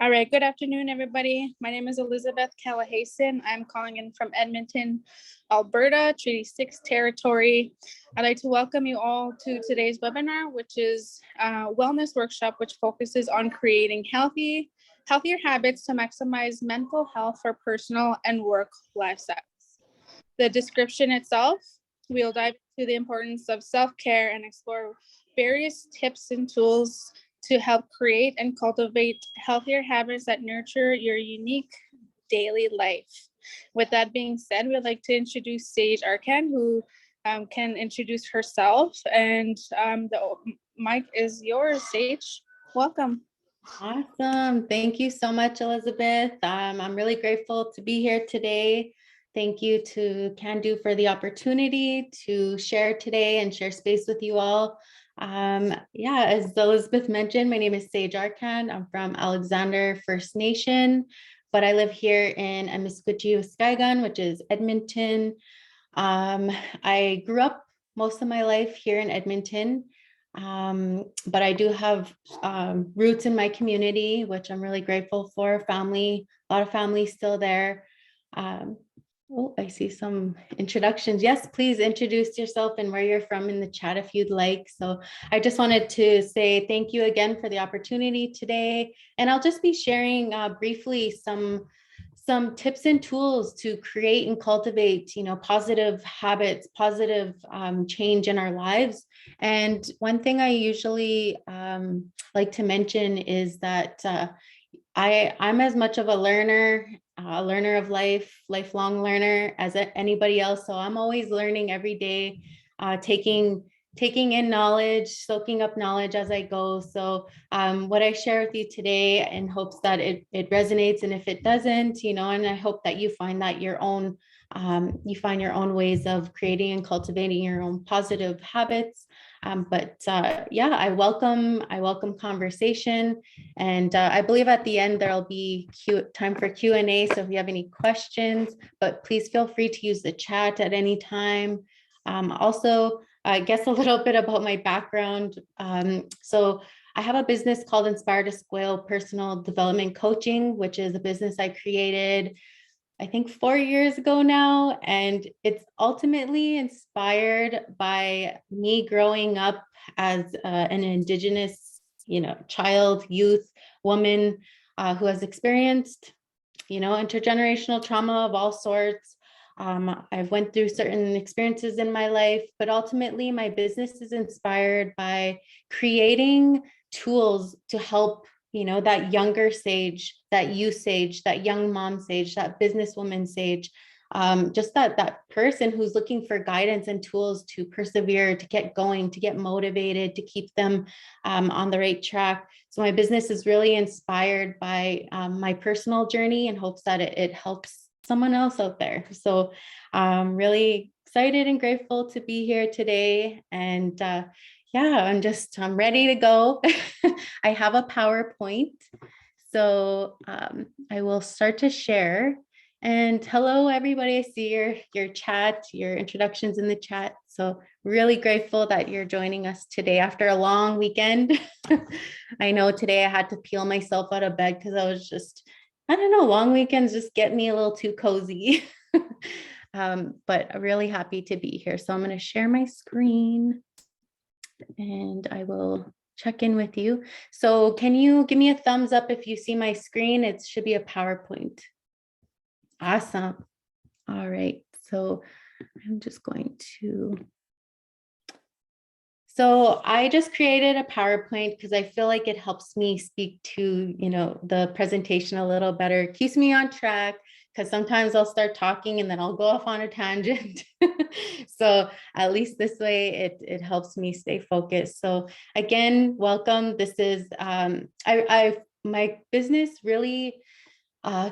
All right, good afternoon, everybody. My name is Elizabeth Callahason. I'm calling in from Edmonton, Alberta, Treaty 6 territory. I'd like to welcome you all to today's webinar, which is a wellness workshop, which focuses on creating healthier habits to maximize mental health for personal and work lifestyles. The description itself, we'll dive into the importance of self-care and explore various tips and tools to help create and cultivate healthier habits that nurture your unique daily life. With that being said, we'd like to introduce Saige Arcand, who can introduce herself. And the mic is yours, Saige. Welcome. Awesome. Thank you so much, Elizabeth. I'm really grateful to be here today. Thank you to Can Do for the opportunity to share today and share space with you all. As Elizabeth mentioned, my name is Saige Arcand. I'm from Alexander First Nation, but I live here in Iskwew, which is Edmonton. I grew up most of my life here in Edmonton, but I do have roots in my community, which I'm really grateful for. Family, a lot of family still there. Oh, I see some introductions. Yes, please introduce yourself and where you're from in the chat if you'd like. So I just wanted to say thank you again for the opportunity today. And I'll just be sharing briefly some tips and tools to create and cultivate, positive habits, positive change in our lives. And one thing I usually like to mention is that I'm as much of a learner of life, lifelong learner as anybody else. So I'm always learning every day, taking in knowledge, soaking up knowledge as I go. So what I share with you today in hopes that it resonates. And if it doesn't, and I hope that you find that you find your own ways of creating and cultivating your own positive habits. I welcome conversation. And I believe at the end, there'll be time for Q&A. So if you have any questions, but please feel free to use the chat at any time. Also, I guess a little bit about my background. So I have a business called Inspired Iskwew Personal Development Coaching, which is a business I created, I think 4 years ago now. And it's ultimately inspired by me growing up as an Indigenous, child, youth, woman who has experienced, intergenerational trauma of all sorts. I've went through certain experiences in my life, but ultimately my business is inspired by creating tools to help, that younger Sage, that youth Sage, that young mom Sage, that businesswoman Sage, just that person who's looking for guidance and tools to persevere, to get going, to get motivated, to keep them on the right track. So my business is really inspired by my personal journey in hopes that it helps someone else out there. So I'm really excited and grateful to be here today. And I'm ready to go. I have a PowerPoint. So I will start to share. And hello, everybody. I see your chat, your introductions in the chat. So really grateful that you're joining us today after a long weekend. I know today I had to peel myself out of bed because I was just, I don't know, long weekends just get me a little too cozy. But I'm really happy to be here. So I'm going to share my screen and I will check in with you. So can you give me a thumbs up if you see my screen? It should be a PowerPoint. Awesome. All right. So I'm just going to. So I just created a PowerPoint because I feel like it helps me speak to, the presentation a little better. It keeps me on track because sometimes I'll start talking and then I'll go off on a tangent. So at least this way it helps me stay focused. So again, welcome. This is, my business really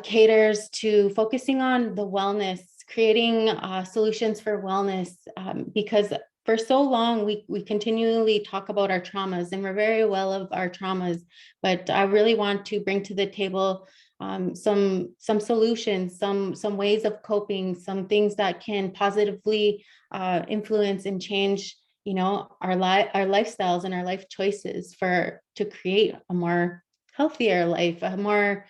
caters to focusing on the wellness, creating solutions for wellness, because for so long, we continually talk about our traumas and we're very well of our traumas, but I really want to bring to the table some solutions, some ways of coping, some things that can positively influence and change, our lifestyles and our life choices to create a more healthier life, a more,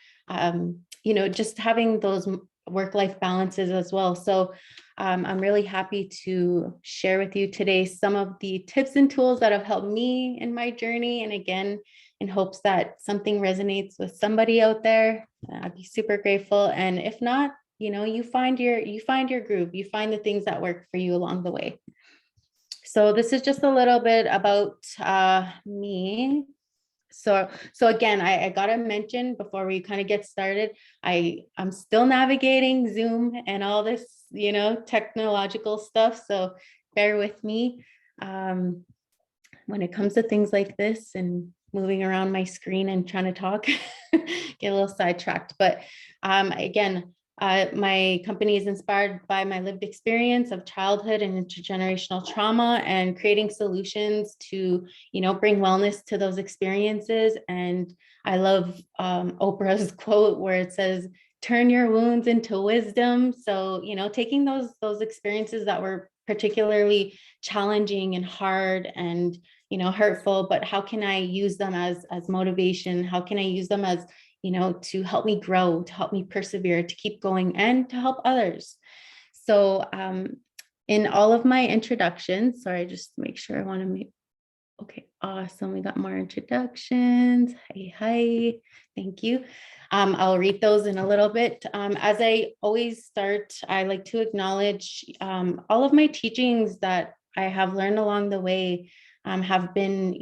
just having those work-life balances as well. So I'm really happy to share with you today some of the tips and tools that have helped me in my journey. And again, in hopes that something resonates with somebody out there, I'd be super grateful. And if not, you find your groove, you find the things that work for you along the way. So this is just a little bit about me. So again, I gotta mention before we kind of get started, I'm still navigating Zoom and all this, technological stuff. So bear with me when it comes to things like this and moving around my screen and trying to talk, get a little sidetracked. But again, my company is inspired by my lived experience of childhood and intergenerational trauma and creating solutions to, bring wellness to those experiences. And I love Oprah's quote where it says, "Turn your wounds into wisdom." So, taking those experiences that were particularly challenging and hard and, hurtful, but how can I use them as motivation? How can I use them as, to help me grow, to help me persevere, to keep going, and to help others. So in all of my introductions, sorry, just make sure I want to make, okay, awesome. We got more introductions. Hi, thank you. I'll read those in a little bit. As I always start, I like to acknowledge all of my teachings that I have learned along the way have been,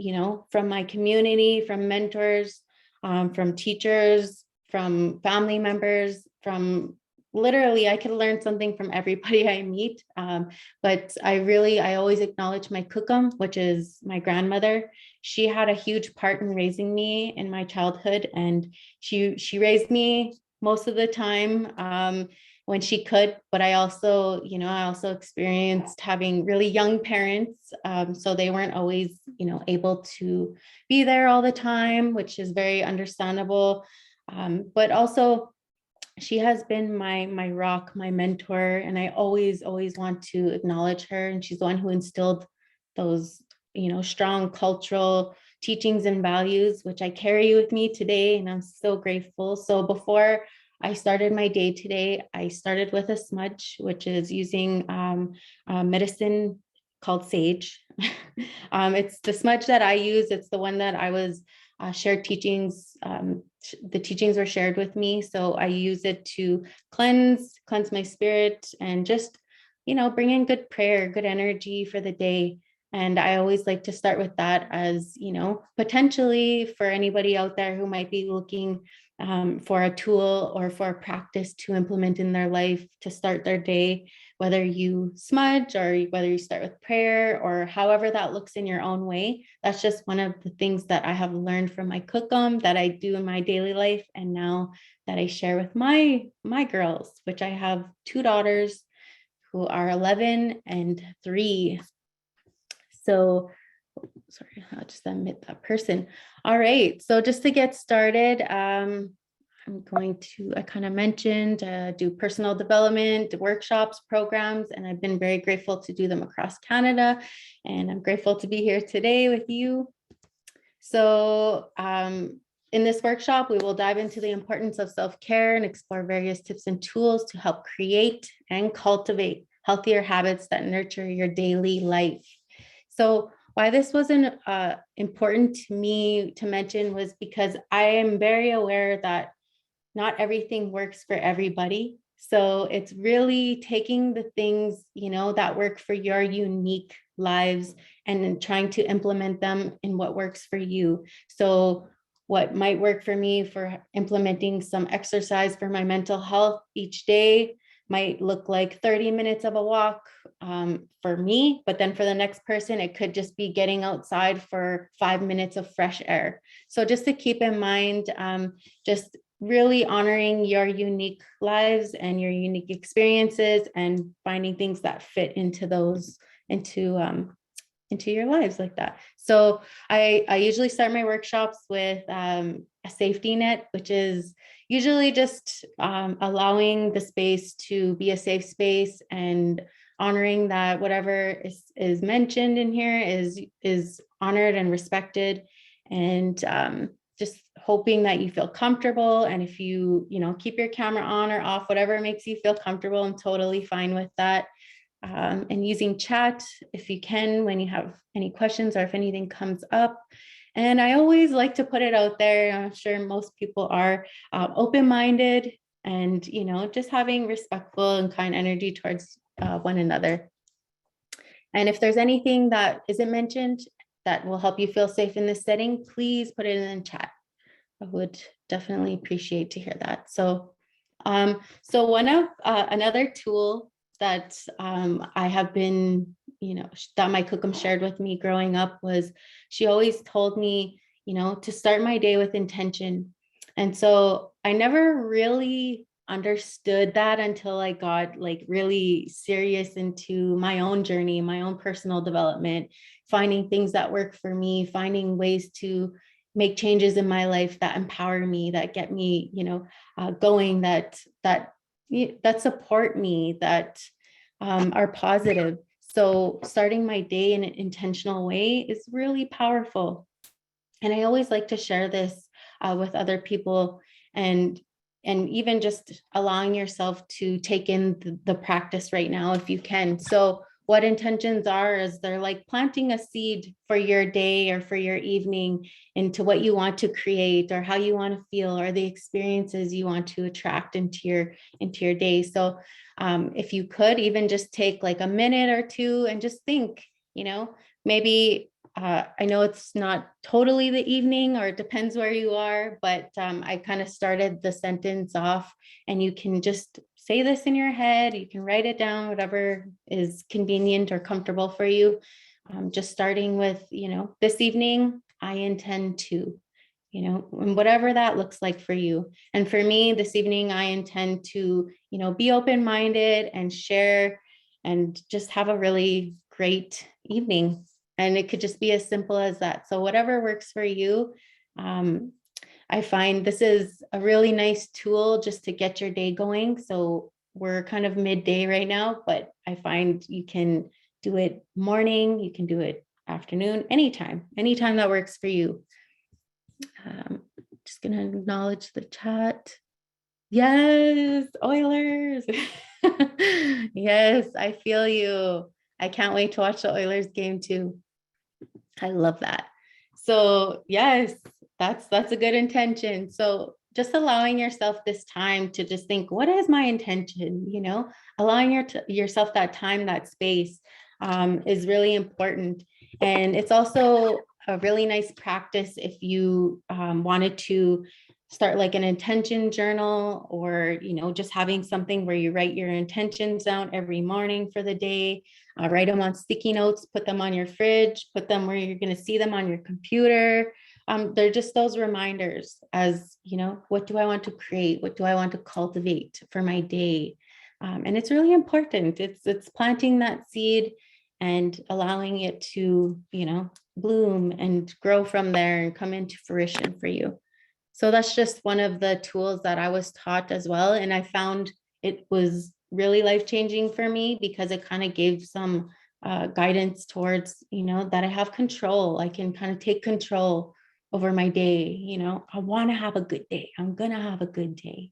from my community, from mentors, from teachers, from family members, from literally, I could learn something from everybody I meet. But I always acknowledge my kukum, which is my grandmother. She had a huge part in raising me in my childhood, and she raised me most of the time when she could. But I also experienced having really young parents, so they weren't always, able to be there all the time, which is very understandable. But also, she has been my rock, my mentor, and I always want to acknowledge her. And she's the one who instilled those, strong cultural teachings and values, which I carry with me today, and I'm so grateful. So before I started my day today, I started with a smudge, which is using medicine called sage. It's the smudge that I use. It's the one that I was shared teachings. The teachings were shared with me. So I use it to cleanse my spirit and just, bring in good prayer, good energy for the day. And I always like to start with that as, potentially for anybody out there who might be looking for a tool or for a practice to implement in their life to start their day, whether you smudge or whether you start with prayer or however that looks in your own way. That's just one of the things that I have learned from my cookum that I do in my daily life. And now that I share with my girls, which I have 2 daughters who are 11 and 3. So sorry, I'll just admit that person. All right, so just to get started, I'm going to, I kind of mentioned, do personal development, workshops, programs, and I've been very grateful to do them across Canada. And I'm grateful to be here today with you. So in this workshop, we will dive into the importance of self-care and explore various tips and tools to help create and cultivate healthier habits that nurture your daily life. So why this wasn't important to me to mention was because I am very aware that not everything works for everybody. So it's really taking the things, that work for your unique lives and then trying to implement them in what works for you. So what might work for me for implementing some exercise for my mental health each day might look like 30 minutes of a walk for me, but then for the next person, it could just be getting outside for 5 minutes of fresh air. So just to keep in mind, just really honoring your unique lives and your unique experiences and finding things that fit into those, into your lives like that. So I usually start my workshops with a safety net, which is usually just allowing the space to be a safe space and honoring that whatever is mentioned in here is honored and respected, and just hoping that you feel comfortable. And if you, keep your camera on or off, whatever makes you feel comfortable, I'm totally fine with that. And using chat if you can, when you have any questions or if anything comes up. And I always like to put it out there. I'm sure most people are open-minded and, just having respectful and kind energy towards one another. And if there's anything that isn't mentioned that will help you feel safe in this setting, please put it in the chat. I would definitely appreciate to hear that. So, one of another tool that I have been, that my kukum shared with me growing up was she always told me, to start my day with intention. And so I never really understood that until I got like really serious into my own journey, my own personal development, finding things that work for me, finding ways to make changes in my life that empower me, that get me, going, that support me, that are positive. So starting my day in an intentional way is really powerful. And I always like to share this with other people, and even just allowing yourself to take in the practice right now if you can. So what intentions are is they're like planting a seed for your day or for your evening into what you want to create or how you want to feel or the experiences you want to attract into your day. So if you could even just take like a minute or two and just think, maybe I know it's not totally the evening or it depends where you are, but I kind of started the sentence off, and you can just say this in your head. You can write it down, whatever is convenient or comfortable for you. Just starting with, this evening, I intend to, and whatever that looks like for you. And for me, this evening, I intend to, be open-minded and share and just have a really great evening. And it could just be as simple as that. So whatever works for you. I find this is a really nice tool just to get your day going. So we're kind of midday right now, but I find you can do it morning, you can do it afternoon, anytime that works for you. Just gonna acknowledge the chat. Yes, Oilers. Yes, I feel you. I can't wait to watch the Oilers game too. I love that. So yes, that's a good intention. So just allowing yourself this time to just think, what is my intention? Allowing yourself that time, that space is really important. And it's also a really nice practice if you wanted to start like an intention journal, or just having something where you write your intentions down every morning for the day. Write them on sticky notes, put them on your fridge, put them where you're going to see them on your computer. They're just those reminders as, what do I want to create? What do I want to cultivate for my day? And it's really important. It's planting that seed and allowing it to, bloom and grow from there and come into fruition for you. So that's just one of the tools that I was taught as well. And I found it was really life-changing for me because it kind of gave some guidance towards, that I have control. I can kind of take control over my day. I want to have a good day. I'm going to have a good day,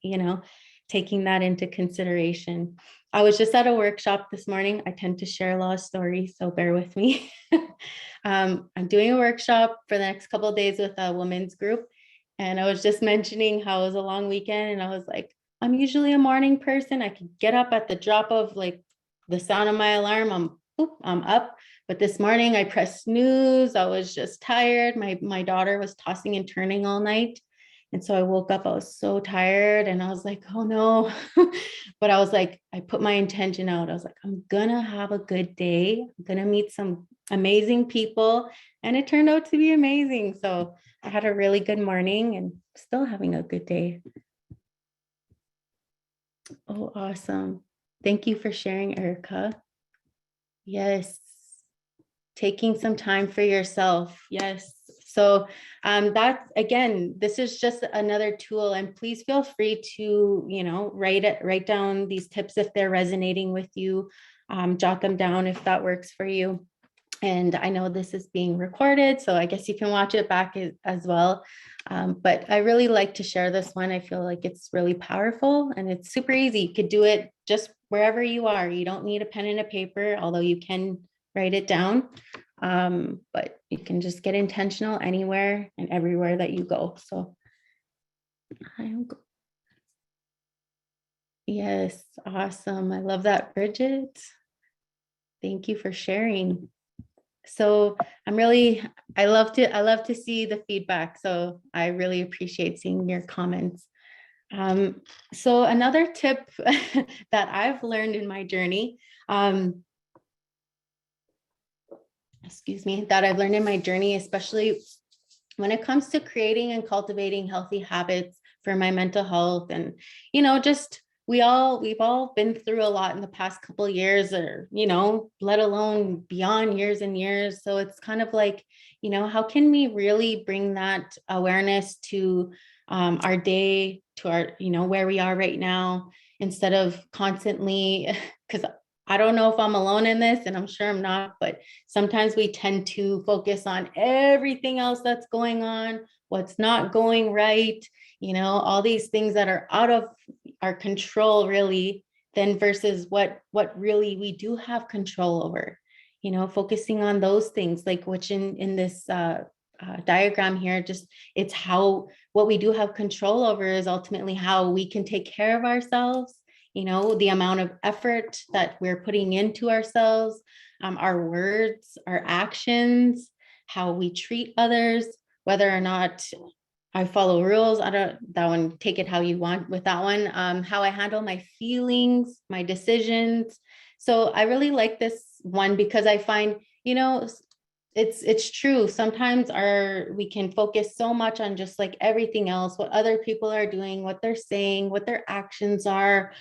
taking that into consideration. I was just at a workshop this morning. I tend to share a lot of stories, so bear with me. I'm doing a workshop for the next couple of days with a women's group. And I was just mentioning how it was a long weekend, and I was like, I'm usually a morning person. I could get up at the drop of like the sound of my alarm. I'm up. But this morning I pressed snooze. I was just tired. My daughter was tossing and turning all night. And so I woke up, I was so tired, and I was like, oh no. But I was like, I put my intention out. I was like, I'm gonna have a good day. I'm gonna meet some amazing people. And it turned out to be amazing. So I had a really good morning and still having a good day. Oh, awesome. Thank you for sharing, Erica. Yes. Taking some time for yourself. Yes. So that's, again, this is just another tool, and please feel free to, write down these tips if they're resonating with you. Jot them down if that works for you. And I know this is being recorded, so I guess you can watch it back as well. But I really like to share this one. I feel like it's really powerful and it's super easy. You could do it just wherever you are. You don't need a pen and a paper, although you can write it down. But you can just get intentional anywhere and everywhere that you go. So yes, awesome. I love that, Bridget. Thank you for sharing. So I love to see the feedback. So I really appreciate seeing your comments. So another tip that I've learned in my journey, that I've learned in my journey, especially when it comes to creating and cultivating healthy habits for my mental health. And, just we've all been through a lot in the past couple of years, or, let alone beyond years and years. So it's kind of like, how can we really bring that awareness to our day, to our, where we are right now, instead of constantly, because I don't know if I'm alone in this, and I'm sure I'm not, but sometimes we tend to focus on everything else that's going on, what's not going right, all these things that are out of our control, really, then versus what really we do have control over, focusing on those things, like which in this diagram here, just it's how what we do have control over is ultimately how we can take care of ourselves, the amount of effort that we're putting into ourselves, our words, our actions, how we treat others, whether or not I follow rules. I don't, that one, take it how you want with that one. How I handle my feelings, my decisions. So I really like this one because I find, it's true. Sometimes we can focus so much on just like everything else, what other people are doing, what they're saying, what their actions are,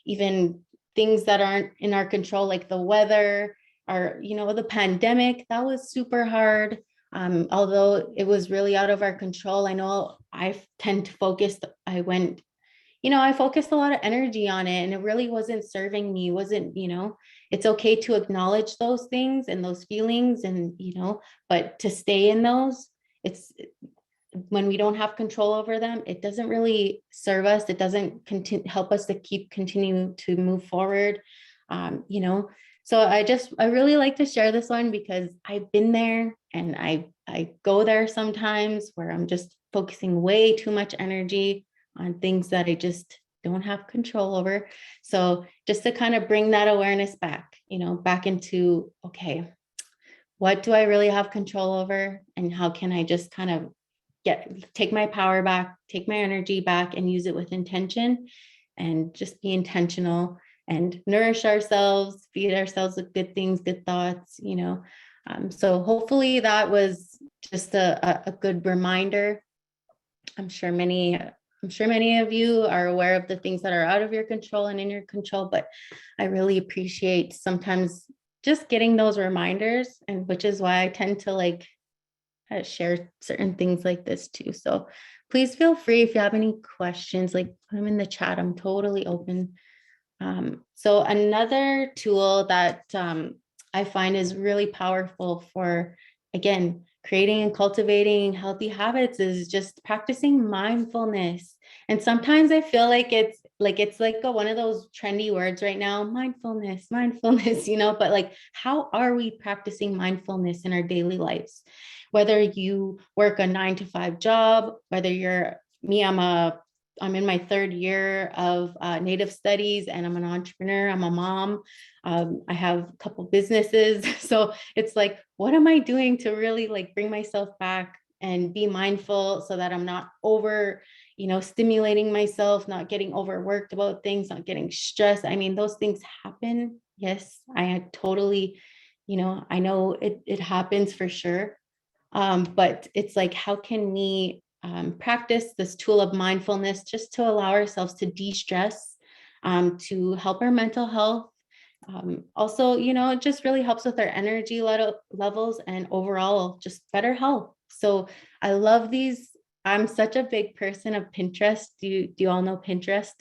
even things that aren't in our control, like the weather or, the pandemic. That was super hard. Although it was really out of our control. I know I tend to focus, I focused a lot of energy on it, and it really wasn't serving me, wasn't, it's okay to acknowledge those things and those feelings, and, but to stay in those, it's when we don't have control over them, it doesn't really serve us. It doesn't help us to continue to move forward. So I really like to share this one because I've been there, and I go there sometimes where I'm just focusing way too much energy on things that I just don't have control over. So just to kind of bring that awareness back, back into, okay, what do I really have control over? And how can I just kind of take my power back, take my energy back, and use it with intention, and just be intentional and nourish ourselves, feed ourselves with good things, good thoughts, So hopefully that was just a good reminder. I'm sure many of you are aware of the things that are out of your control and in your control, but I really appreciate sometimes just getting those reminders, and which is why I tend to share certain things like this too. So please feel free if you have any questions, put them in the chat. I'm totally open. So another tool that I find is really powerful for, again, creating and cultivating healthy habits is just practicing mindfulness. And sometimes I feel like it's one of those trendy words right now, mindfulness, but how are we practicing mindfulness in our daily lives? Whether you work a 9-to-5 job, whether you're me, I'm in my third year of Native studies, and I'm an entrepreneur. I'm a mom. I have a couple businesses. So it's like, what am I doing to really bring myself back and be mindful so that I'm not over, stimulating myself, not getting overworked about things, not getting stressed. I mean, those things happen. Yes, I totally, I know it happens for sure. But it's like, how can we practice this tool of mindfulness just to allow ourselves to de-stress, to help our mental health. Also, it just really helps with our energy levels and overall just better health. So I love these. I'm such a big person of Pinterest. Do you all know Pinterest?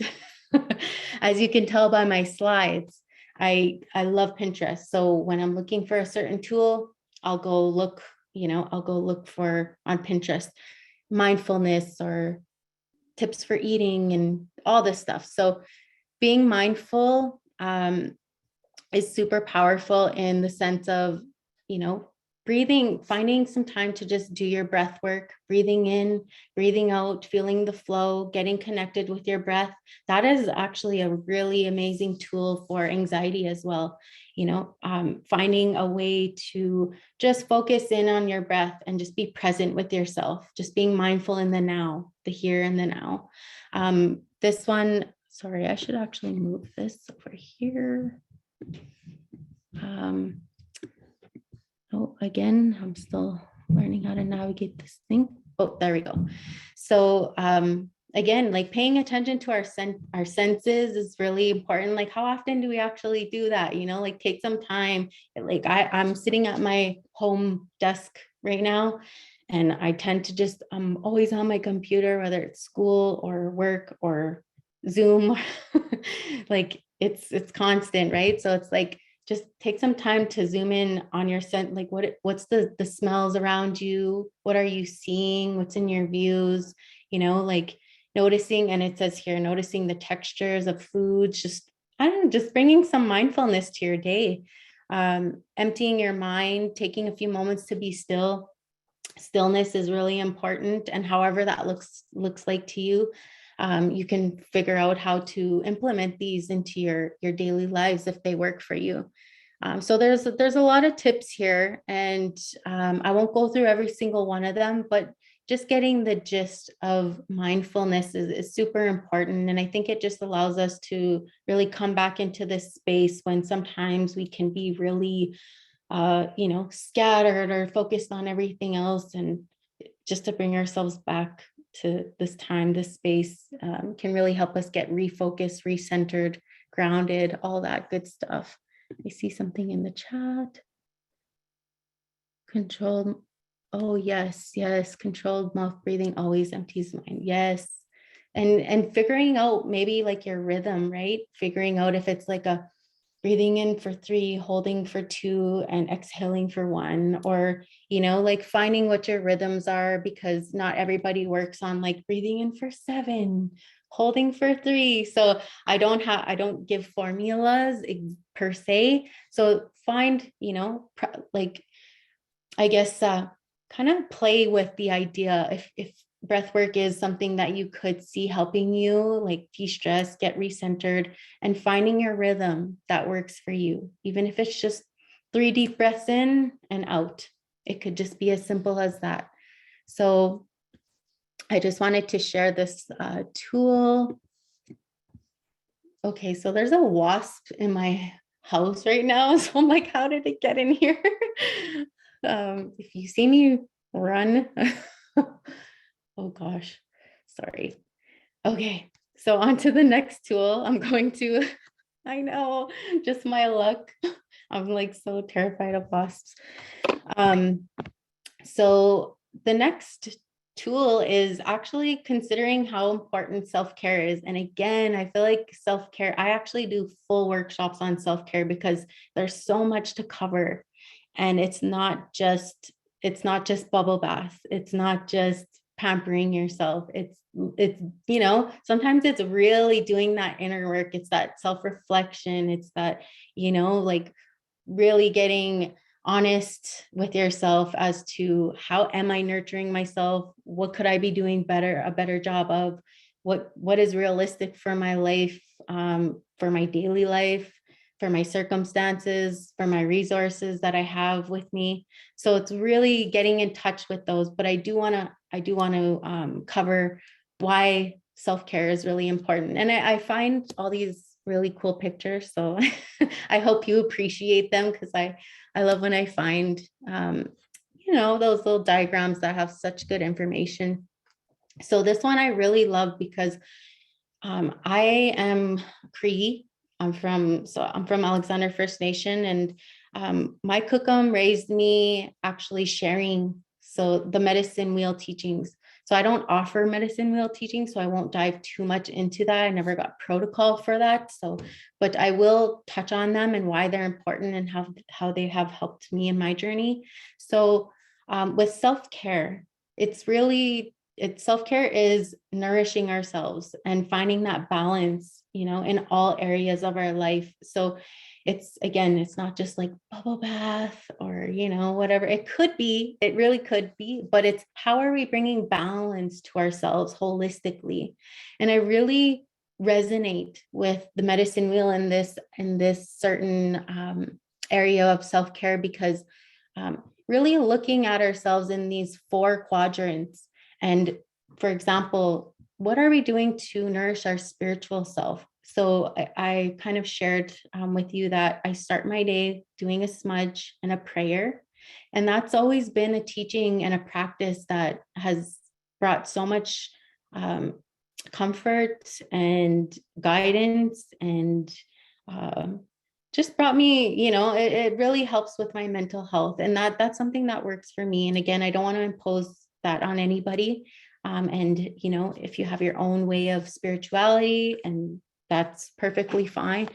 As you can tell by my slides. I love Pinterest. So when I'm looking for a certain tool, I'll go look, I'll go look for on Pinterest, mindfulness or tips for eating and all this stuff. So being mindful is super powerful in the sense of, breathing, finding some time to just do your breath work, breathing in, breathing out, feeling the flow, getting connected with your breath. That is actually a really amazing tool for anxiety as well. Finding a way to just focus in on your breath and just be present with yourself, just being mindful in the now, the here and the now. This one, sorry, I should actually move this over here. Oh, again, I'm still learning how to navigate this thing. Oh, there we go. So again, like paying attention to our senses is really important. Like how often do we actually do that? Like take some time. Like I'm sitting at my home desk right now, and I tend to just, I'm always on my computer, whether it's school or work or Zoom. Like it's constant, right? So it's like, just take some time to zoom in on your scent, like what's the smells around you, what are you seeing, what's in your views, like noticing, and it says here, noticing the textures of foods, just, I don't know, just bringing some mindfulness to your day, emptying your mind, taking a few moments to be still. Stillness is really important, and however that looks like to you, you can figure out how to implement these into your daily lives if they work for you. So there's a lot of tips here, and I won't go through every single one of them, but just getting the gist of mindfulness is super important. And I think it just allows us to really come back into this space when sometimes we can be really scattered or focused on everything else, and just to bring ourselves back to this time, this space, can really help us get refocused, recentered, grounded, all that good stuff. I see something in the chat. Controlled. Oh, yes. Controlled mouth breathing always empties mind. Yes. And figuring out maybe like your rhythm, right? Figuring out if it's like a breathing in for 3, holding for 2, and exhaling for 1, or, like finding what your rhythms are, because not everybody works on like breathing in for 7, holding for 3. So I don't give formulas per se. So find, like, I guess, kind of play with the idea if breath work is something that you could see helping you, like de-stress, get recentered, and finding your rhythm that works for you, even if it's just 3 deep breaths in and out. It could just be as simple as that. So I just wanted to share this tool. Okay, so there's a wasp in my house right now. So I'm like, how did it get in here? If you see me run, oh gosh, sorry. Okay, so on to the next tool. I'm going to, I know, just my luck. I'm like so terrified of wasps. So the next tool is actually considering how important self-care is. And again, I feel like self-care, I actually do full workshops on self-care because there's so much to cover. And it's not just bubble bath. It's not just pampering yourself. It's sometimes it's really doing that inner work. It's that self-reflection. It's that, like really getting honest with yourself as to how am I nurturing myself? What could I be doing a better job of? What is realistic for my life, for my daily life, for my circumstances, for my resources that I have with me. So it's really getting in touch with those. But I do want to cover why self-care is really important. And I find all these really cool pictures. So I hope you appreciate them, because I love when I find, those little diagrams that have such good information. So this one I really love because I am Cree. I'm from Alexander First Nation, and my cookum raised me actually sharing the medicine wheel teachings. So I don't offer medicine wheel teaching, so I won't dive too much into that. I never got protocol for that. So, but I will touch on them and why they're important and how they have helped me in my journey. So with self-care, self-care is nourishing ourselves and finding that balance, in all areas of our life. So it's not just like bubble bath or, whatever. It really could be, but it's how are we bringing balance to ourselves holistically? And I really resonate with the medicine wheel in this certain area of self-care, because really looking at ourselves in these 4 quadrants. And for example, what are we doing to nourish our spiritual self? So I kind of shared with you that I start my day doing a smudge and a prayer. And that's always been a teaching and a practice that has brought so much comfort and guidance, and just brought me, it really helps with my mental health. And that's something that works for me. And again, I don't want to impose that on anybody. And, if you have your own way of spirituality, and that's perfectly fine.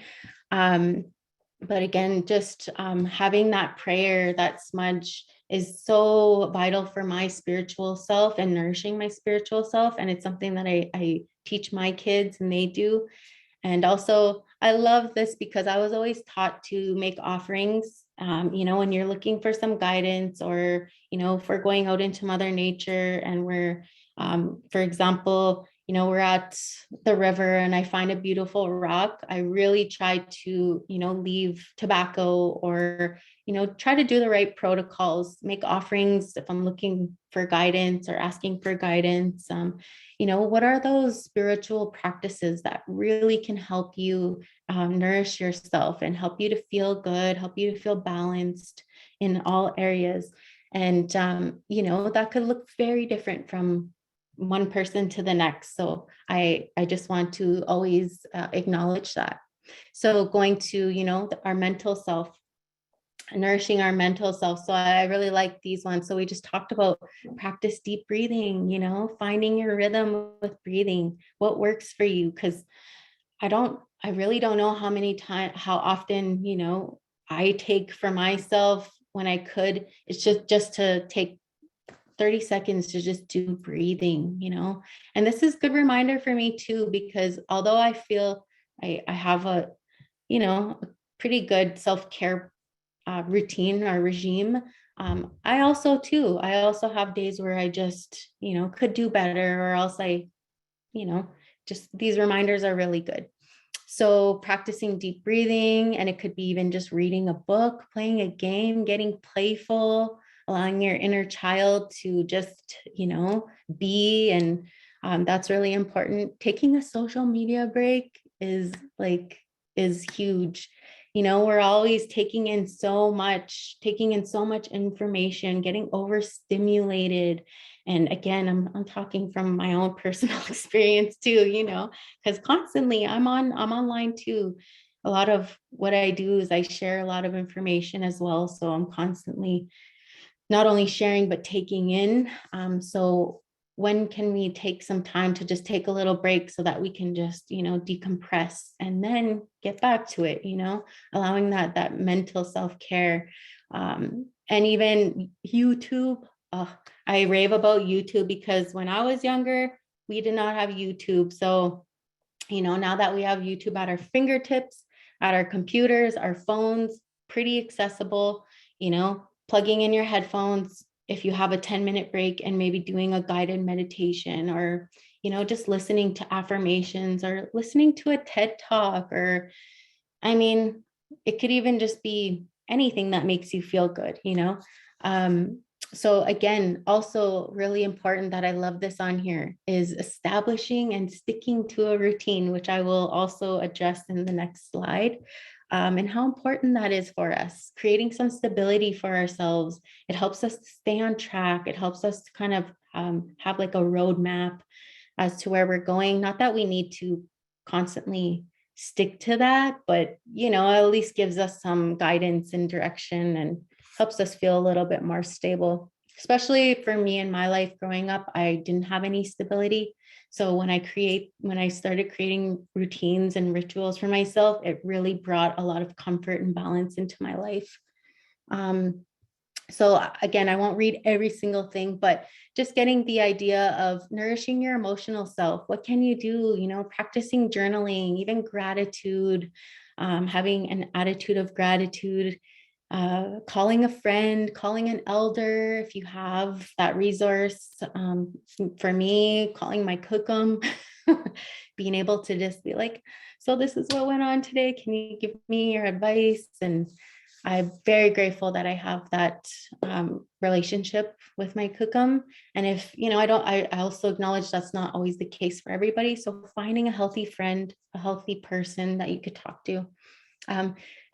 But again, just having that prayer, that smudge is so vital for my spiritual self and nourishing my spiritual self. And it's something that I teach my kids, and they do. And also, I love this because I was always taught to make offerings, when you're looking for some guidance, or, if we're going out into Mother Nature and we're, for example, we're at the river and I find a beautiful rock, I really try to, leave tobacco, or, try to do the right protocols, make offerings if I'm looking for guidance or asking for guidance. What are those spiritual practices that really can help you nourish yourself and help you to feel good, help you to feel balanced in all areas? And, that could look very different from one person to the next. So I just want to always acknowledge that. So going to, our mental self, nourishing our mental self. So I really like these ones. So we just talked about practice deep breathing, finding your rhythm with breathing, what works for you. Cause I really don't know how often, I take for myself when I could. It's just to take 30 seconds to just do breathing, and this is a good reminder for me too, because although I feel I have a, a pretty good self-care routine or regime, I also have days where I just, could do better, or else just these reminders are really good. So practicing deep breathing, and it could be even just reading a book, playing a game, getting playful, allowing your inner child to just, be. And that's really important. Taking a social media break is huge. We're always taking in so much information, getting overstimulated. And again, I'm talking from my own personal experience too, because constantly I'm online too. A lot of what I do is I share a lot of information as well. So I'm constantly not only sharing, but taking in. So when can we take some time to just take a little break so that we can just, decompress and then get back to it, allowing that mental self-care. And even YouTube, I rave about YouTube, because when I was younger, we did not have YouTube. So, now that we have YouTube at our fingertips, at our computers, our phones, pretty accessible, plugging in your headphones if you have a 10-minute break and maybe doing a guided meditation, or, just listening to affirmations, or listening to a TED talk, or, it could even just be anything that makes you feel good, So again, also really important that I love this on here is establishing and sticking to a routine, which I will also address in the next slide. And how important that is for us, creating some stability for ourselves. It helps us to stay on track. It helps us to kind of have like a roadmap as to where we're going. Not that we need to constantly stick to that, but, at least gives us some guidance and direction, and helps us feel a little bit more stable. especially for me in my life growing up, I didn't have any stability. So when I started creating routines and rituals for myself, it really brought a lot of comfort and balance into my life. So again, I won't read every single thing, but just getting the idea of nourishing your emotional self. What can you do? Practicing journaling, even gratitude, having an attitude of gratitude, calling a friend, calling an elder if you have that resource. For me, calling my cookum, being able to just be like, so this is what went on today. Can you give me your advice? And I'm very grateful that I have that relationship with my cookum. And if, I also acknowledge that's not always the case for everybody. So finding a healthy friend, a healthy person that you could talk to,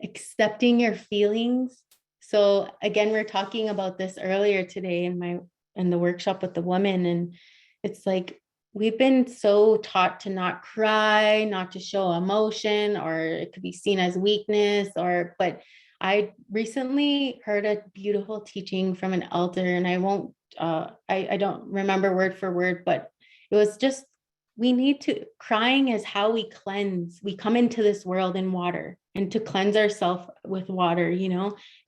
accepting your feelings. So again, we we're talking about this earlier today in the workshop with the woman. And it's like, we've been so taught to not cry, not to show emotion, or it could be seen as weakness, but I recently heard a beautiful teaching from an elder, and I won't, I don't remember word for word, but it was just, crying is how we cleanse. We come into this world in water, and to cleanse ourselves with water,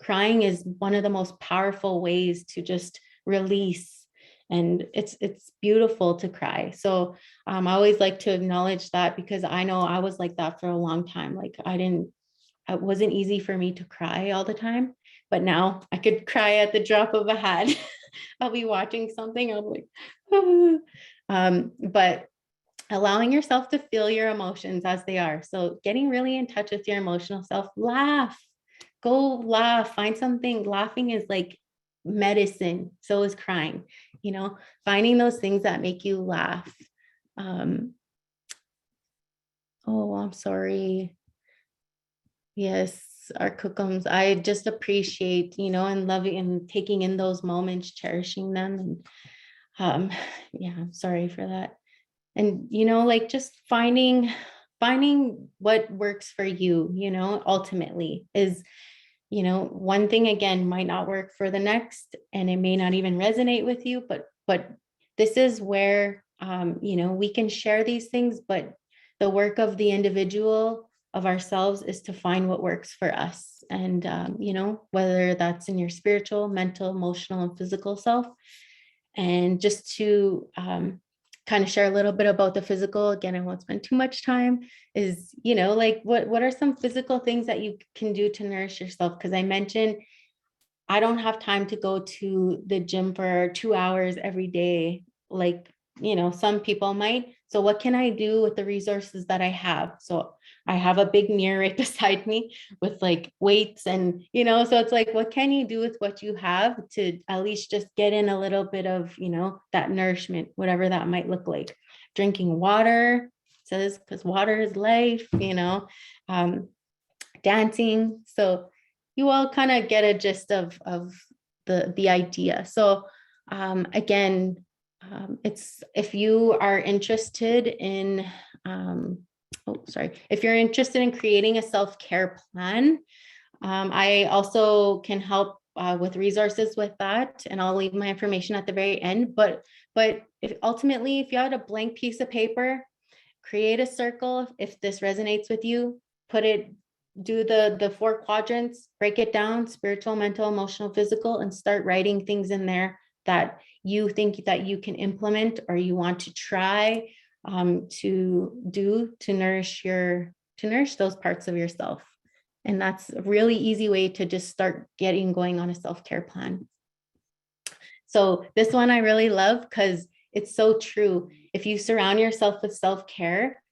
crying is one of the most powerful ways to just release. And it's beautiful to cry. So I always like to acknowledge that, because I know I was like that for a long time. Like it wasn't easy for me to cry all the time, but now I could cry at the drop of a hat. I'll be watching something, I'm like, but allowing yourself to feel your emotions as they are. So getting really in touch with your emotional self, go laugh, find something. Laughing is like medicine. So is crying, finding those things that make you laugh. Oh, I'm sorry. Yes, our cookums. I just appreciate, and loving and taking in those moments, cherishing them. And yeah, I'm sorry for that. And, like just finding what works for you, ultimately is, one thing again might not work for the next, and it may not even resonate with you, but this is where, we can share these things, but the work of the individual, of ourselves, is to find what works for us. And, whether that's in your spiritual, mental, emotional, and physical self. And just to kind of share a little bit about the physical, again, I won't spend too much time, is, like what are some physical things that you can do to nourish yourself? Because I mentioned I don't have time to go to the gym for 2 hours every day, like, some people might. So what can I do with the resources that I have? So I have a big mirror right beside me with like weights and, so it's like, what can you do with what you have to at least just get in a little bit of, that nourishment, whatever that might look like. Drinking water, says, because water is life, dancing. So you all kind of get a gist of the idea. So again, it's, if you are interested in, if you're interested in creating a self-care plan, I also can help with resources with that, and I'll leave my information at the very end. But if you had a blank piece of paper, create a circle. If this resonates with you, do the 4 quadrants, break it down: spiritual, mental, emotional, physical, and start writing things in there that you think that you can implement, or you want to try to do to nourish those parts of yourself. And that's a really easy way to just start getting going on a self-care plan. So this one I really love, because it's so true. If you surround yourself with self-care,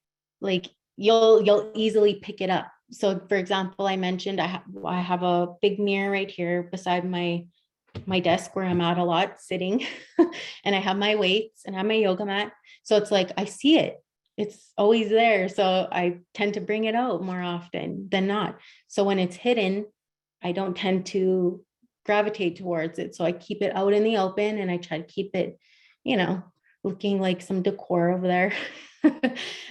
like you'll easily pick it up. So for example, I mentioned I have a big mirror right here beside my desk where I'm at a lot sitting, and I have my weights and I have my yoga mat. So it's like, I see it. It's always there. So I tend to bring it out more often than not. So when it's hidden, I don't tend to gravitate towards it. So I keep it out in the open, and I try to keep it, looking like some decor over there.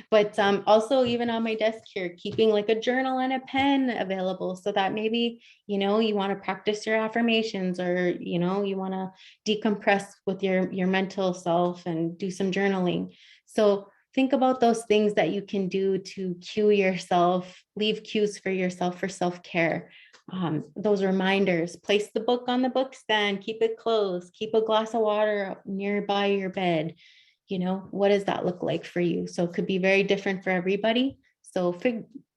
But also even on my desk here, keeping like a journal and a pen available so that maybe, you know, you want to practice your affirmations, or, you know, you want to decompress with your mental self and do some journaling. So think about those things that you can do to cue yourself, leave cues for yourself for self-care. Those reminders, place the book on the book stand, keep it closed, keep a glass of water nearby your bed. You know, what does that look like for you? So it could be very different for everybody. So,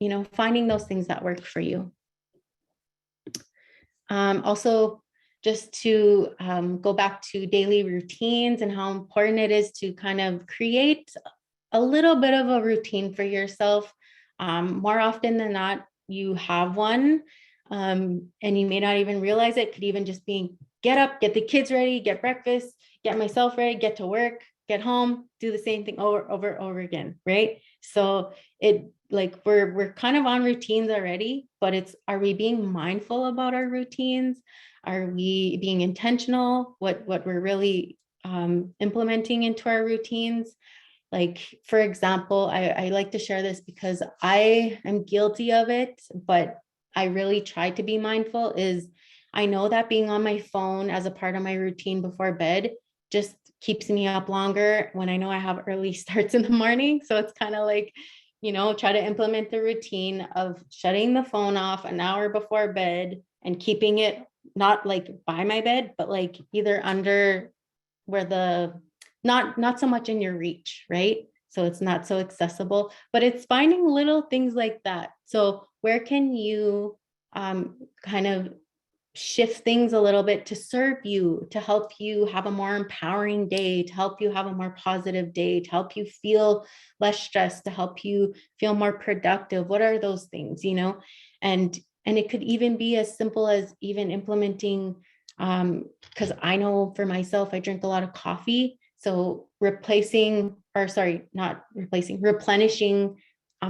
you know, finding those things that work for you. Also, just to go back to daily routines and how important it is to kind of create a little bit of a routine for yourself. More often than not, you have one, and you may not even realize it. Could even just be get up, get the kids ready, get breakfast, get myself ready, get to work, get home, do the same thing over again, right? So it like we're kind of on routines already, but it's, are we being mindful about our routines? Are we being intentional? What we're really implementing into our routines? Like, for example, I like to share this because I am guilty of it, but I really try to be mindful. Is I know that being on my phone as a part of my routine before bed just keeps me up longer when I know I have early starts in the morning. So it's kind of like, you know, try to implement the routine of shutting the phone off an hour before bed and keeping it not like by my bed, but like either under where the, not so much in your reach, right? So it's not so accessible, but it's finding little things like that. So where can you kind of shift things a little bit to serve you, to help you have a more empowering day, to help you have a more positive day, to help you feel less stressed, to help you feel more productive? What are those things, you know? And it could even be as simple as even implementing, because I know for myself, I drink a lot of coffee. So replenishing, I'm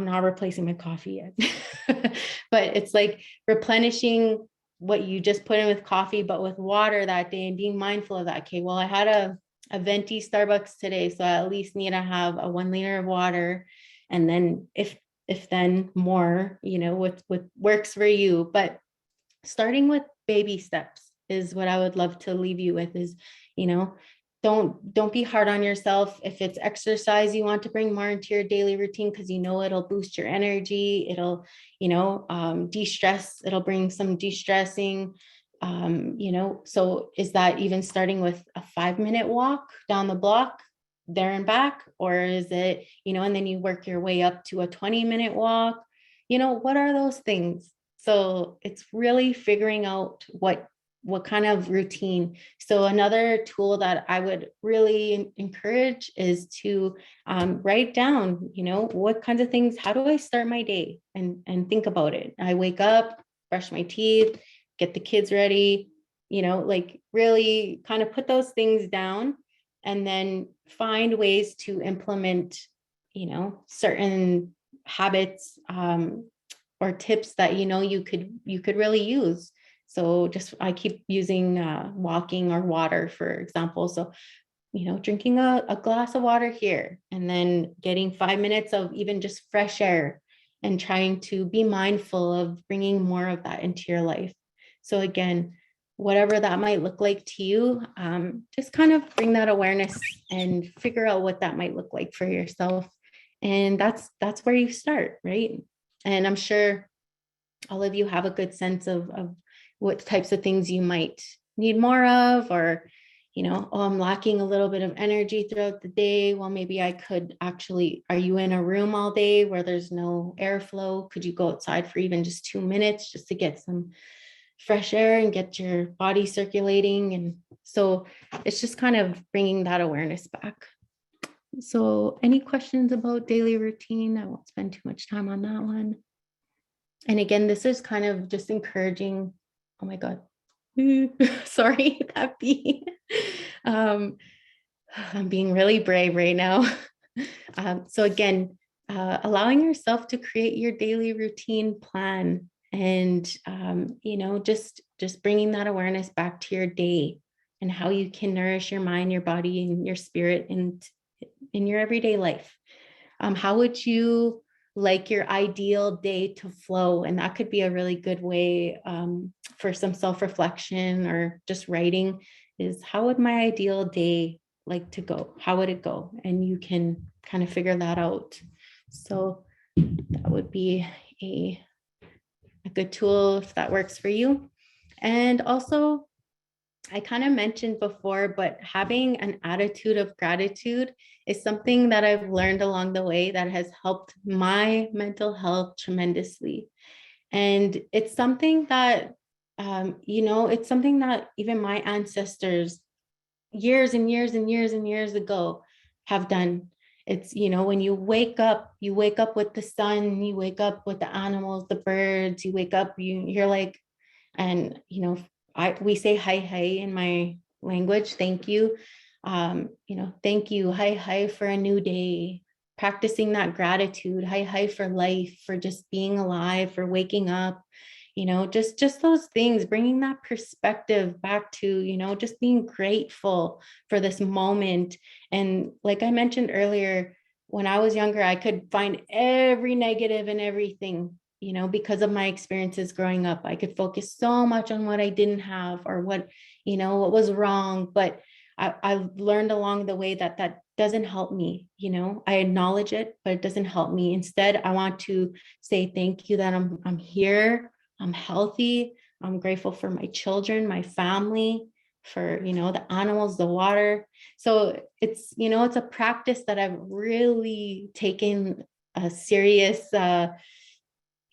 not replacing my coffee yet, but it's like replenishing what you just put in with coffee, but with water that day, and being mindful of that. Okay, well, I had a venti Starbucks today, so I at least need to have a 1 liter of water. And then if then more, you know, what works for you. But starting with baby steps is what I would love to leave you with. Is, you know, don't be hard on yourself. If it's exercise you want to bring more into your daily routine because you know it'll boost your energy, it'll, you know, de-stress, it'll bring some de-stressing, you know. So is that even starting with a 5-minute walk down the block there and back? Or is it, you know, and then you work your way up to a 20-minute walk? You know, what are those things? So it's really figuring out what kind of routine. So another tool that I would really encourage is to write down, you know, what kinds of things, how do I start my day, and think about it. I wake up, brush my teeth, get the kids ready, you know, like really kind of put those things down, and then find ways to implement, you know, certain habits or tips that, you know, you could really use. So just, I keep using walking or water, for example. So, you know, drinking a glass of water here, and then getting 5 minutes of even just fresh air, and trying to be mindful of bringing more of that into your life. So again, whatever that might look like to you, just kind of bring that awareness and figure out what that might look like for yourself. And that's where you start, right? And I'm sure all of you have a good sense of what types of things you might need more of, or, you know, oh, I'm lacking a little bit of energy throughout the day. Well, maybe I could actually, are you in a room all day where there's no airflow? Could you go outside for even just 2 minutes just to get some fresh air and get your body circulating? And so it's just kind of bringing that awareness back. So any questions about daily routine? I won't spend too much time on that one. And again, this is kind of just encouraging. Oh my God. Sorry, that bee. I'm being really brave right now. So again, allowing yourself to create your daily routine plan, and you know, just bringing that awareness back to your day and how you can nourish your mind, your body, and your spirit in your everyday life. How would you like your ideal day to flow? And that could be a really good way for some self-reflection or just writing is, how would my ideal day like to go? How would it go? And you can kind of figure that out. So that would be a good tool if that works for you. And also, I kind of mentioned before, but having an attitude of gratitude is something that I've learned along the way that has helped my mental health tremendously. And it's something that, it's something that even my ancestors years and years and years and years ago have done. It's, when you wake up with the sun, you wake up with the animals, the birds, you wake up, you're like, and, we say hi, hi in my language, thank you. Thank you, hi, hi for a new day. Practicing that gratitude, hi, hi for life, for just being alive, for waking up, just those things, bringing that perspective back to, just being grateful for this moment. And like I mentioned earlier, when I was younger, I could find every negative in everything, because of my experiences growing up. I could focus so much on what I didn't have or what was wrong. But I learned along the way that that doesn't help me. I acknowledge it, but it doesn't help me. Instead, I want to say thank you that I'm here, I'm healthy, I'm grateful for my children, my family, for the animals, the water. So it's it's a practice that I've really taken a serious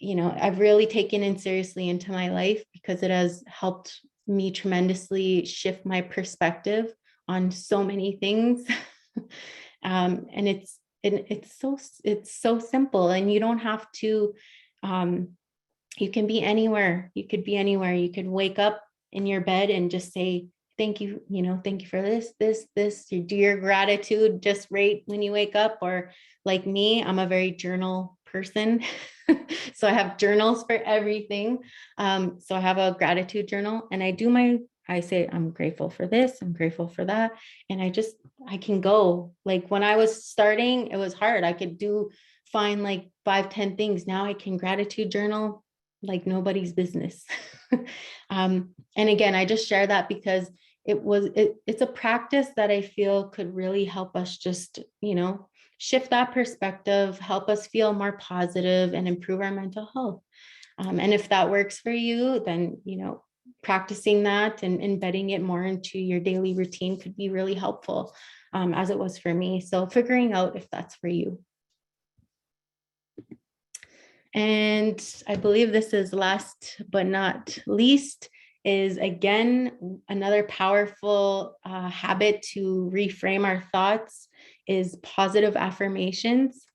I've really taken in seriously into my life, because it has helped me tremendously shift my perspective on so many things. And it's so simple, and you don't have to, you can be anywhere. You could be anywhere. You could wake up in your bed and just say, thank you, thank you for this. You do your gratitude just right when you wake up. Or like me, I'm a very journal person. So I have journals for everything. So I have a gratitude journal, and I say, I'm grateful for this, I'm grateful for that. And I can go. Like when I was starting, it was hard. I could find like 5-10 things. Now I can gratitude journal like nobody's business. And again, I just share that because it's a practice that I feel could really help us just, shift that perspective, help us feel more positive and improve our mental health. And if that works for you, then, practicing that and embedding it more into your daily routine could be really helpful, as it was for me. So figuring out if that's for you. And I believe this is last but not least, is again, another powerful habit to reframe our thoughts is positive affirmations.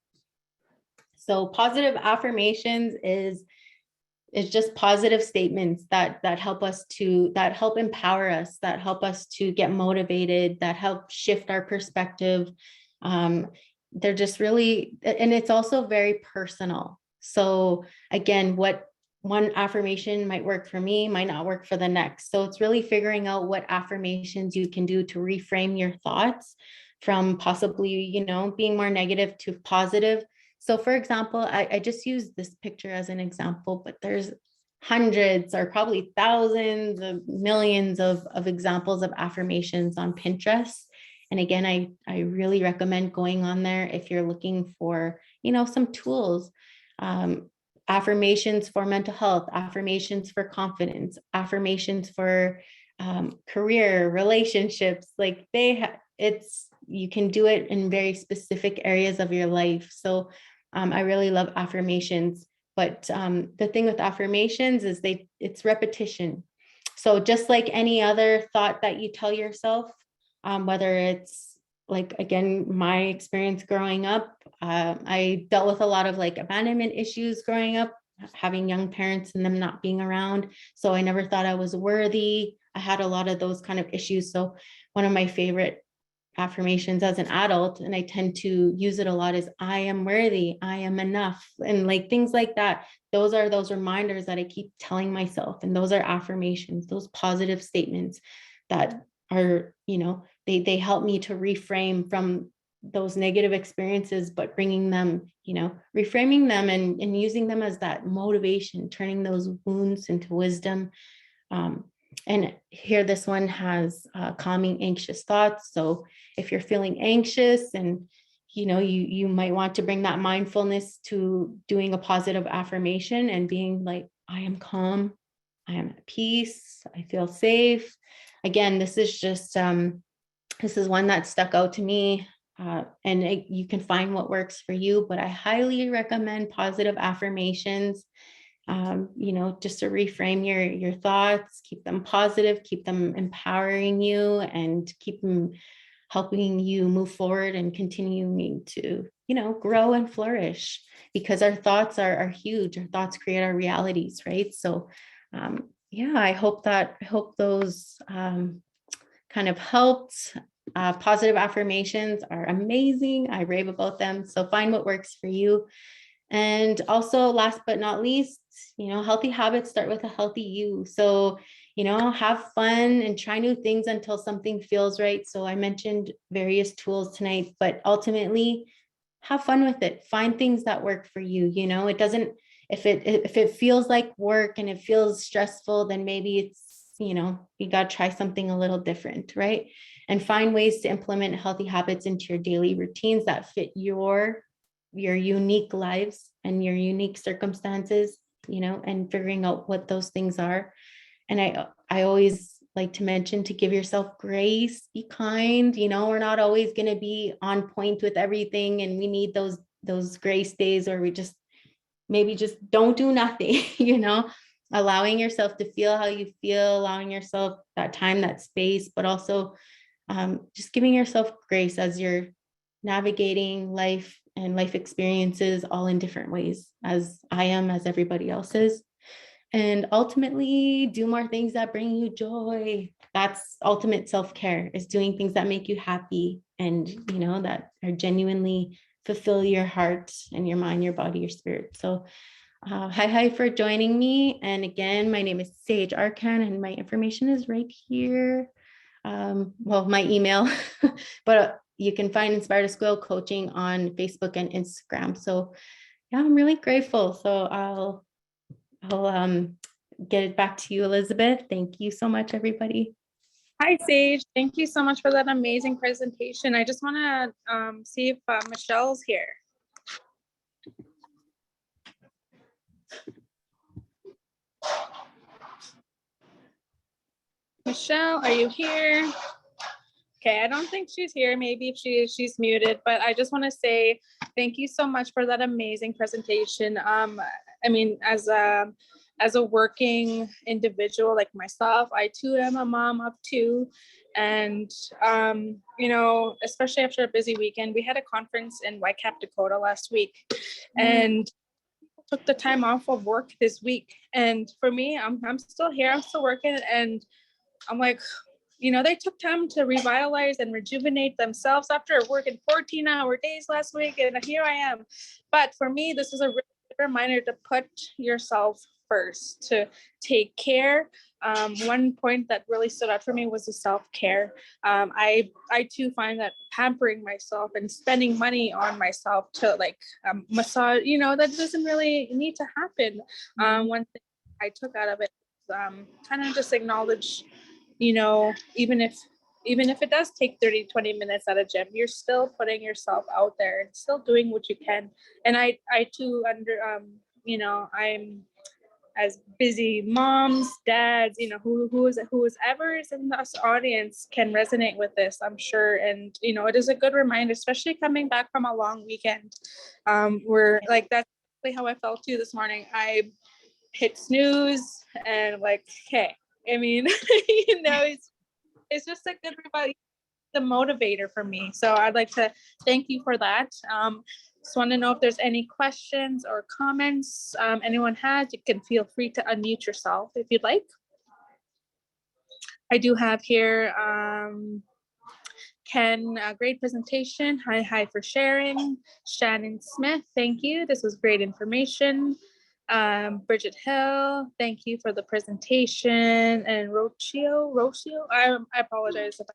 So positive affirmations is just positive statements that help empower us, that help us to get motivated, that help shift our perspective. They're just really, and it's also very personal. So again, what one affirmation might work for me might not work for the next. So it's really figuring out what affirmations you can do to reframe your thoughts from possibly, being more negative to positive. So for example, I just use this picture as an example, but there's hundreds or probably thousands of millions of examples of affirmations on Pinterest. And again, I really recommend going on there if you're looking for, some tools. Affirmations for mental health, affirmations for confidence, affirmations for career, relationships. Like you can do it in very specific areas of your life. So I really love affirmations. But the thing with affirmations is it's repetition. So just like any other thought that you tell yourself, whether it's like, again, my experience growing up, I dealt with a lot of like abandonment issues growing up, having young parents and them not being around. So I never thought I was worthy. I had a lot of those kind of issues. So one of my favorite affirmations as an adult, and I tend to use it a lot, is I am worthy, I am enough, and like things like that. Those are those reminders that I keep telling myself, and those are affirmations, those positive statements that are, they help me to reframe from those negative experiences, but bringing them, reframing them and using them as that motivation, turning those wounds into wisdom. And here, this one has calming anxious thoughts. So if you're feeling anxious and you might want to bring that mindfulness to doing a positive affirmation and being like, I am calm, I am at peace, I feel safe. Again, this is just, this is one that stuck out to me. You can find what works for you, but I highly recommend positive affirmations. Just to reframe your thoughts, keep them positive, keep them empowering you, and keep them helping you move forward and continuing to, grow and flourish, because our thoughts are huge. Our thoughts create our realities, right? So, I hope those kind of helped. Positive affirmations are amazing. I rave about them. So find what works for you. And also, last but not least, healthy habits start with a healthy you. So, have fun and try new things until something feels right. So I mentioned various tools tonight, but ultimately have fun with it. Find things that work for you. It doesn't, if it feels like work and it feels stressful, then maybe it's, you got to try something a little different, right? And find ways to implement healthy habits into your daily routines that fit your unique lives and your unique circumstances, and figuring out what those things are. And I always like to mention to give yourself grace, be kind. We're not always going to be on point with everything, and we need those grace days where we just don't do nothing, allowing yourself to feel how you feel, allowing yourself that time, that space, but also just giving yourself grace as you're navigating life and life experiences all in different ways, as I am, as everybody else is. And ultimately, do more things that bring you joy. That's ultimate self-care, is doing things that make you happy and, that are genuinely fulfill your heart and your mind, your body, your spirit. So hi for joining me. And again, my name is Saige Arcand, and my information is right here. My email, but you can find Inspired Iskwew coaching on Facebook and Instagram. So yeah, I'm really grateful. So I'll get it back to you, Elizabeth. Thank you so much, everybody. Hi, Saige. Thank you so much for that amazing presentation. I just want to see if Michelle's here. Michelle, are you here? Okay, I don't think she's here. Maybe if she is, she's muted, but I just want to say thank you so much for that amazing presentation. I mean, as a working individual like myself, I too am a mom of two. And, especially after a busy weekend, we had a conference in Whitecap, Dakota last week, and took the time off of work this week. And for me, I'm still here, I'm still working, and I'm like, they took time to revitalize and rejuvenate themselves after working 14-hour days last week, and here I am. But for me, this is a reminder to put yourself first, to take care. One point that really stood out for me was the self-care. I too find that pampering myself and spending money on myself to massage, that doesn't really need to happen. One thing I took out of it was kind of just acknowledge, even if it does take 30-20 minutes at a gym, you're still putting yourself out there and still doing what you can. And I too I'm as busy moms, dads, whoever is in this audience can resonate with this, I'm sure. And it is a good reminder, especially coming back from a long weekend. We're like, that's exactly how I felt too this morning. I hit snooze and okay. I mean, it's just a good reminder, the motivator for me. So I'd like to thank you for that. Just want to know if there's any questions or comments anyone has. You can feel free to unmute yourself if you'd like. I do have here Ken, great presentation. Hi for sharing. Shannon Smith, thank you. This was great information. Bridget Hill, thank you for the presentation. And Rocio, I apologize if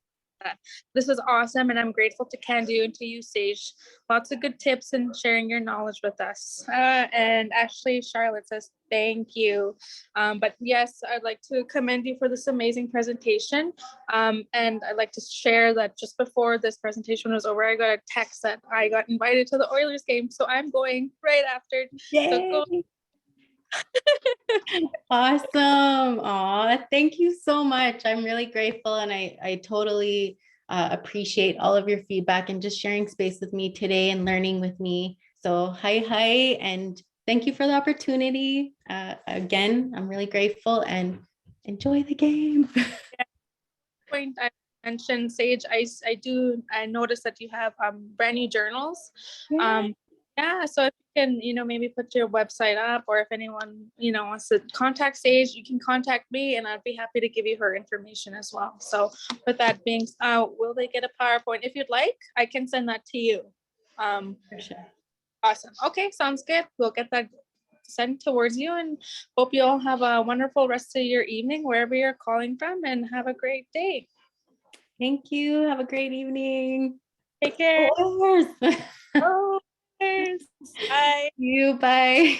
that. This is awesome, and I'm grateful to Candu and to you, Sage. Lots of good tips and sharing your knowledge with us. And Ashley Charlotte says, thank you. But yes, I'd like to commend you for this amazing presentation. And I'd like to share that just before this presentation was over, I got a text that I got invited to the Oilers game. So I'm going right after. Yay. So go. Awesome. Aw, thank you so much. I'm really grateful, and I totally appreciate all of your feedback and just sharing space with me today and learning with me. So hi, and thank you for the opportunity. Again, I'm really grateful, and enjoy the game. Point I mentioned, Sage, I noticed that you have brand new journals. Yeah, so if you can, maybe put your website up, or if anyone, wants to contact Sage, you can contact me and I'd be happy to give you her information as well. So with that being, will they get a PowerPoint? If you'd like, I can send that to you. For sure. Awesome. Okay, sounds good. We'll get that sent towards you, and hope you all have a wonderful rest of your evening wherever you're calling from, and have a great day. Thank you. Have a great evening. Take care. Of course. Oh, bye. You bye.